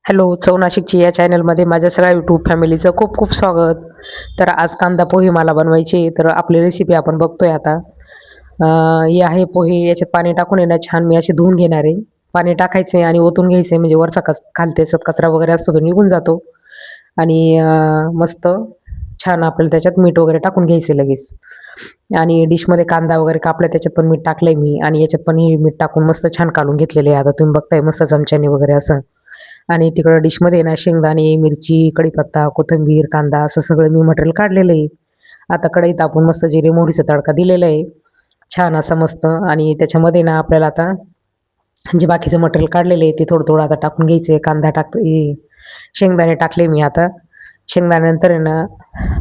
Hello, चव नाशिकची या चॅनलमध्ये माझ्या सगळ्या यूट्यूब फॅमिलीचं खूप खूप स्वागत. तर आज कांदा पोहे मला बनवायचे, तर आपली रेसिपी आपण बघतोय आता. ही आहे पोहे. याच्यात पाणी टाकून आहे ना, छान मी अशी धुवून घेणार आहे. पाणी टाकायचं आणि ओतून घ्यायचं म्हणजे वरचा खालतेचा कचरा वगैरे असतो तो निघून जातो. आणि मस्त छान आपल्याला त्याच्यात मीठ वगैरे टाकून घ्यायचं लगेच. आणि डिशमध्ये कांदा वगैरे कापला, त्याच्यात पण मीठ टाकलंय मी आणि याच्यात पण हे मीठ टाकून मस्त छान कालून घेतलेले आहे. आता तुम्ही बघताय मस्त चमच्याने वगैरे असं. आणि तिकडं डिशमध्ये ना शेंगदाणे, मिरची, कढीपत्ता, कोथिंबीर, कांदा असं सगळं मी मटेरियल काढलेलं आहे. आता कढईत आपण मस्त जिरे मोहरीचा तडका दिलेला आहे छान असा मस्त. आणि त्याच्यामध्ये ना आपल्याला आता जे बाकीचं मटेरियल काढलेलं आहे ते थोडं थोडं आता टाकून घ्यायचं आहे. कांदा शेंगदाणे टाकले मी आता. शेंगदाण्यानंतर आहे ना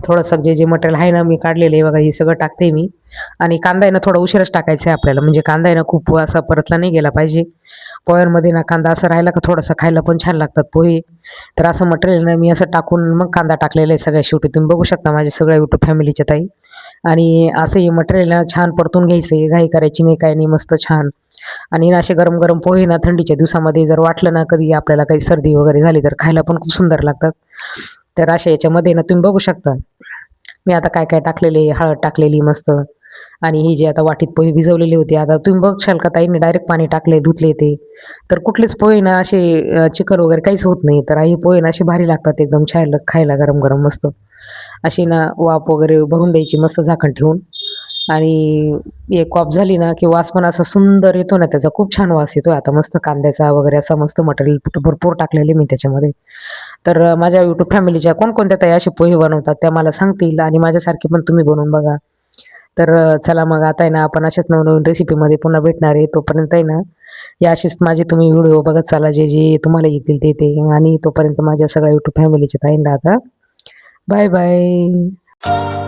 थोडंसं जे मटेरियल आहे ना मी काढलेलं आहे बघा, हे सगळं टाकते मी. आणि कांदा आहे ना थोडा उशिराच टाकायचा आहे आपल्याला, म्हणजे कांदा आहे ना खूप असा परतला नाही गेला पाहिजे. पोह्यांमध्ये ना कांदा असा राहिला का थोडासा खायला पण छान लागतात पोहे. तर असं मटेरियल ना मी असं टाकून मग कांदा टाकलेला आहे सगळ्या शेवटी. तुम्ही बघू शकता माझ्या सगळ्या यूट्यूब फॅमिलीच्या ताई. आणि असं हे मटेरियल ना छान परतून घ्यायचं आहे, घाई करायची नाही, काय नाही, मस्त छान. आणि ना असे गरम गरम पोहे ना थंडीच्या दिवसामध्ये जर वाटलं ना कधी आपल्याला काही सर्दी वगैरे झाली तर खायला पण खूप सुंदर लागतात. तर अशा याच्यामध्ये ना तुम्ही बघू शकता मी आता काय काय टाकलेले. हळद टाकलेली मस्त. आणि ही जी आता वाटीत पोहे भिजवलेले होते, आता तुम्ही बघशाल का ताईंनी डायरेक्ट पाणी टाकले धुतले ते. तर कुठलेच पोहे ना असे चिकन वगैरे काहीच होत नाही. तर हे पोहे ना असे भारी लागतात एकदम खायला खायला गरम गरम मस्त. अशी ना वाफ वगैरे भरून द्यायची मस्त झाकण ठेवून. आणि एक वाफ झाली ना की वास पण असा सुंदर येतो ना, त्याचा खूप छान वास येतो. आता मस्त कांद्याचा वगैरे असा मस्त मटेरियल भरपूर टाकलेले मी त्याच्यामध्ये. तर माझ्या यूट्यूब फॅमिलीच्या कोणकोणत्या ताई असे पोहे बनवतात त्या मला सांगतील आणि माझ्यासारखे पण तुम्ही बनवून बघा. तर चला मग आता आहे ना आपण अशाच नवनवीन रेसिपीमध्ये पुन्हा भेटणार आहे. तोपर्यंत आहे ना या असेच माझे तुम्ही व्हिडिओ बघत चाला, जे जे तुम्हाला येतील ते ते. आणि तोपर्यंत माझ्या सगळ्या यूट्यूब फॅमिलीच्या ताईंना आता बाय बाय.